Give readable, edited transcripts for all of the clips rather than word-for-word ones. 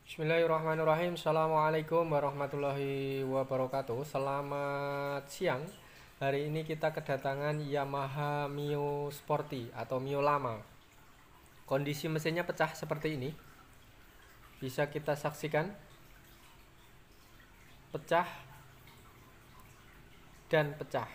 Bismillahirrahmanirrahim. Assalamualaikum warahmatullahi wabarakatuh. Selamat siang. Hari ini kita kedatangan Yamaha Mio Sporty atau Mio lama. Kondisi mesinnya pecah seperti ini. Bisa kita saksikan. Pecah dan pecah.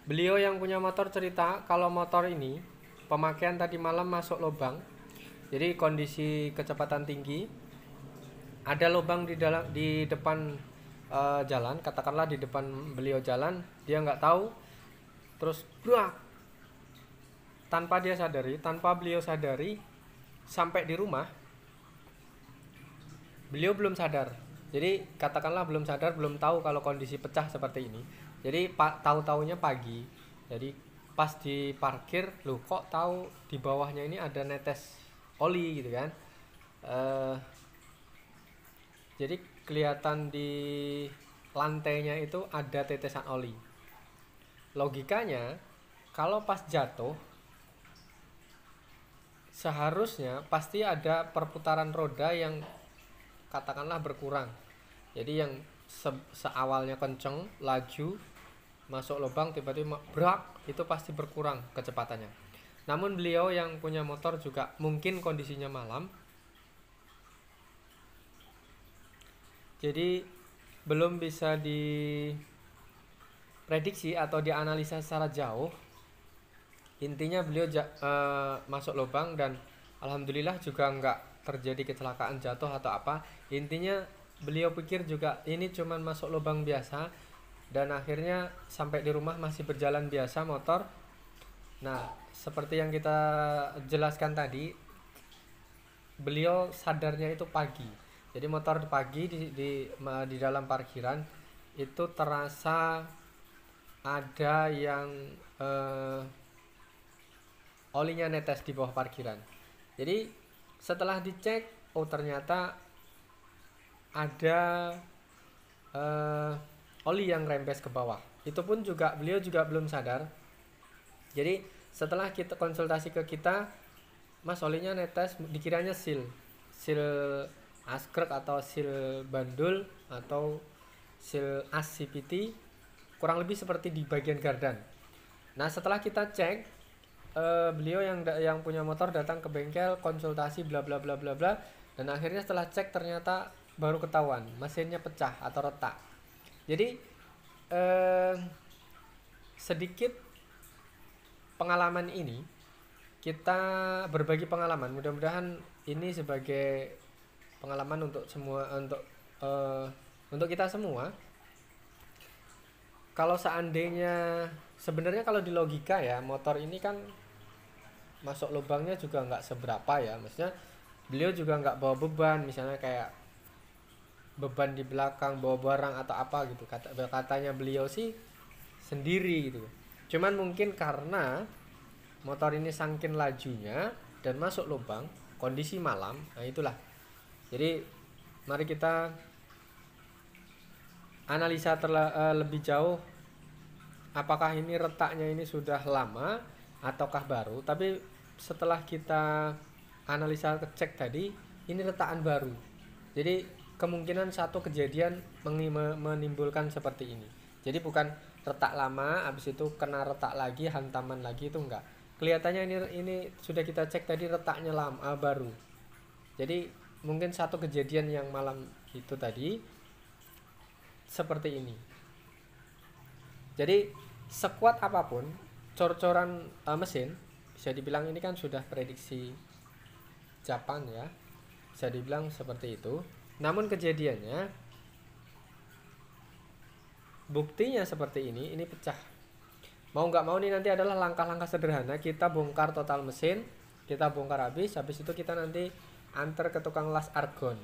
Beliau yang punya motor cerita kalau motor ini pemakaian tadi malam masuk lubang. Jadi kondisi kecepatan tinggi, ada lubang di depan jalan, katakanlah di depan beliau jalan, dia nggak tahu, terus brak, tanpa beliau sadari, sampai di rumah, beliau belum sadar. Jadi katakanlah belum sadar, belum tahu kalau kondisi pecah seperti ini. Jadi tahu-taunya pagi. Jadi pas di parkir, loh kok tahu di bawahnya ini ada netes oli gitu kan. Eh, jadi kelihatan di lantainya itu ada tetesan oli. Logikanya kalau pas jatuh seharusnya pasti ada perputaran roda yang katakanlah berkurang. Jadi yang seawalnya kenceng laju masuk lubang tiba-tiba brak, itu pasti berkurang kecepatannya. Namun beliau yang punya motor juga mungkin kondisinya malam, jadi belum bisa diprediksi atau dianalisa secara jauh. Intinya beliau masuk lubang dan alhamdulillah juga nggak terjadi kecelakaan jatuh atau apa. Intinya beliau pikir juga ini cuman masuk lubang biasa, dan akhirnya sampai di rumah masih berjalan biasa motor. Nah, seperti yang kita jelaskan tadi, beliau sadarnya itu pagi. Jadi motor pagi di dalam parkiran itu terasa ada yang olinya netes di bawah parkiran. Jadi setelah dicek, oh ternyata ada oli yang rembes ke bawah. Itu pun juga beliau juga belum sadar. Jadi setelah kita konsultasi ke kita, mas olinya netes, dikiranya seal askrek atau seal bandul atau seal as CPT, kurang lebih seperti di bagian gardan. Nah setelah kita cek, beliau yang punya motor datang ke bengkel, konsultasi bla bla bla bla bla, dan akhirnya setelah cek ternyata baru ketahuan mesinnya pecah atau retak. Jadi sedikit pengalaman ini, kita berbagi pengalaman, mudah-mudahan ini sebagai pengalaman untuk semua, untuk kita semua. Kalau seandainya sebenarnya kalau di logika ya, motor ini kan masuk lubangnya juga nggak seberapa ya, maksudnya beliau juga nggak bawa beban, misalnya kayak beban di belakang bawa barang atau apa gitu. Katanya beliau sih sendiri gitu. Cuman mungkin karena motor ini saking lajunya dan masuk lubang, kondisi malam, nah itulah. Jadi mari kita analisa lebih jauh, apakah ini retaknya ini sudah lama ataukah baru. Tapi setelah kita analisa cek tadi, ini retakan baru. Jadi kemungkinan satu kejadian menimbulkan seperti ini. Jadi bukan retak lama habis itu kena retak lagi, hantaman lagi, itu enggak. Kelihatannya ini sudah kita cek tadi retaknya lama baru. Jadi mungkin satu kejadian yang malam itu tadi seperti ini. Jadi sekuat apapun cor-coran mesin, bisa dibilang ini kan sudah prediksi Japan ya, bisa dibilang seperti itu. Namun kejadiannya, buktinya seperti ini pecah. Mau nggak mau nih nanti adalah langkah-langkah sederhana, kita bongkar total mesin, kita bongkar habis itu kita nanti antar ke tukang las argon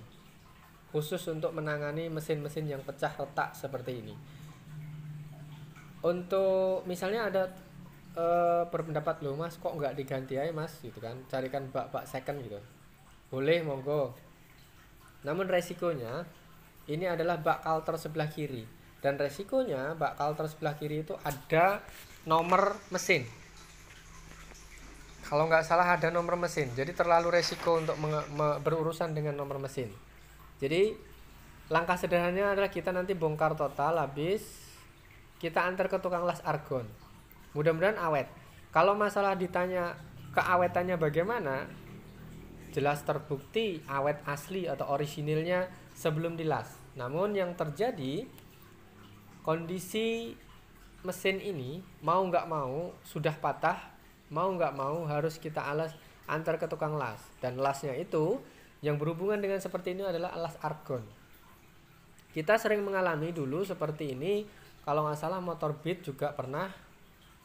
khusus untuk menangani mesin-mesin yang pecah retak seperti ini. Untuk misalnya ada berpendapat, loh mas kok nggak diganti aja mas gitu kan, carikan bak-bak second gitu, boleh monggo. Namun resikonya ini adalah bak kalter sebelah kiri, dan resikonya bak kalter sebelah kiri itu ada nomor mesin. kalau nggak salah ada nomor mesin, jadi terlalu resiko untuk berurusan dengan nomor mesin. Jadi langkah sederhananya adalah kita nanti bongkar total, habis kita antar ke tukang las argon, mudah-mudahan awet. Kalau masalah ditanya keawetannya bagaimana, jelas terbukti awet asli atau orisinilnya sebelum dilas. Namun yang terjadi, kondisi mesin ini mau nggak mau sudah patah, mau nggak mau harus kita antar ke tukang las. Dan lasnya itu yang berhubungan dengan seperti ini adalah las argon. Kita sering mengalami dulu seperti ini, kalau nggak salah motor Beat juga pernah,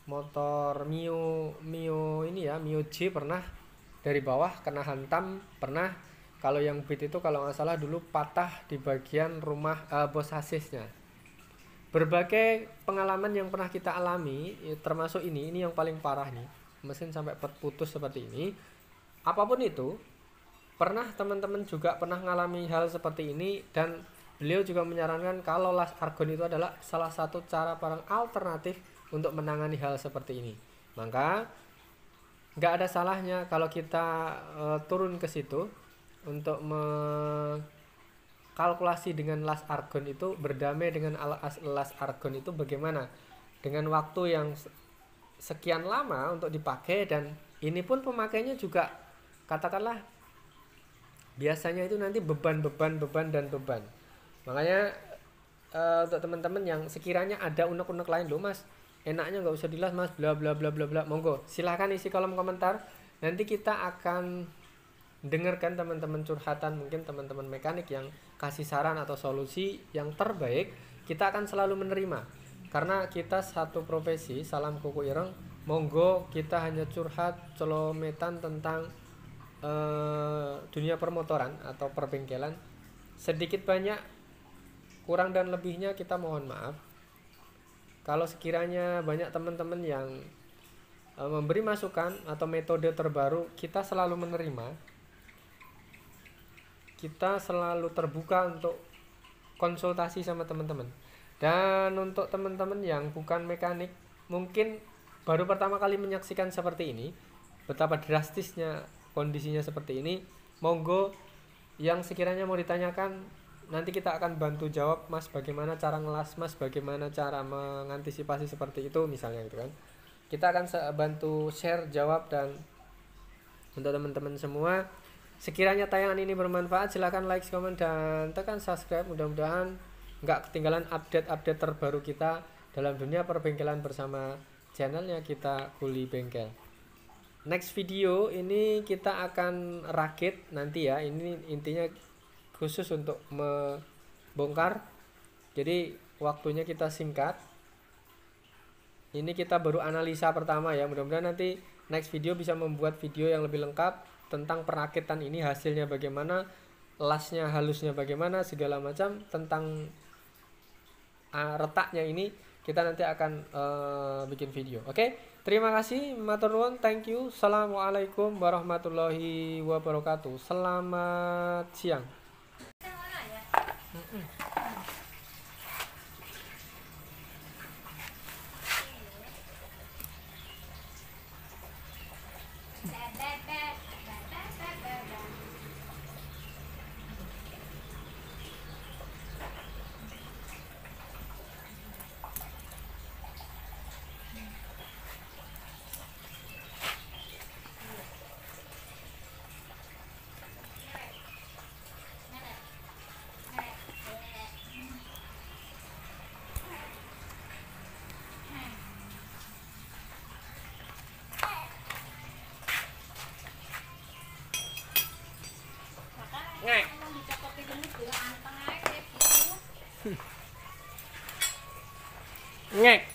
motor Mio ini ya, Mio J pernah dari bawah kena hantam, pernah. Kalau yang Beat itu kalau nggak salah dulu patah di bagian rumah bos sasisnya. Berbagai pengalaman yang pernah kita alami, termasuk ini yang paling parah nih, mesin sampai putus seperti ini. Apapun itu, pernah teman-teman juga pernah mengalami hal seperti ini, dan beliau juga menyarankan kalau las argon itu adalah salah satu cara paling alternatif untuk menangani hal seperti ini. Maka nggak ada salahnya kalau kita turun ke situ untuk kalkulasi dengan las argon itu, berdamai dengan las argon itu bagaimana dengan waktu yang sekian lama untuk dipakai, dan ini pun pemakainya juga katakanlah biasanya itu nanti beban. Makanya untuk teman-teman yang sekiranya ada unek-unek lain, loh mas enaknya nggak usah dilas mas, bla bla bla bla bla, monggo silahkan isi kolom komentar, nanti kita akan dengarkan teman-teman curhatan, mungkin teman-teman mekanik yang kasih saran atau solusi yang terbaik, kita akan selalu menerima. Karena kita satu profesi, salam kuku ireng, monggo kita hanya curhat celometan tentang dunia permotoran atau perbengkelan. Sedikit banyak, kurang dan lebihnya kita mohon maaf. Kalau sekiranya banyak teman-teman yang memberi masukan atau metode terbaru, kita selalu menerima. Kita selalu terbuka untuk konsultasi sama teman-teman. Dan untuk teman-teman yang bukan mekanik, mungkin baru pertama kali menyaksikan seperti ini, betapa drastisnya kondisinya seperti ini, monggo yang sekiranya mau ditanyakan, nanti kita akan bantu jawab, mas bagaimana cara ngelas, mas bagaimana cara mengantisipasi seperti itu misalnya gitu kan. Kita akan bantu share, jawab. Dan untuk teman-teman semua, sekiranya tayangan ini bermanfaat, silahkan like, komen, dan tekan subscribe. Mudah-mudahan nggak ketinggalan update-update terbaru kita dalam dunia perbengkelan bersama channelnya kita Kuli Bengkel. Next video ini kita akan rakit nanti ya, ini intinya khusus untuk membongkar, jadi waktunya kita singkat. Ini kita baru analisa pertama ya, mudah-mudahan nanti next video bisa membuat video yang lebih lengkap tentang perakitan ini, hasilnya bagaimana, lasnya halusnya bagaimana, segala macam tentang retaknya ini kita nanti akan bikin video. Oke, terima kasih, matur nuwun, thank you. Assalamualaikum warahmatullahi wabarakatuh. Selamat siang. Ngek.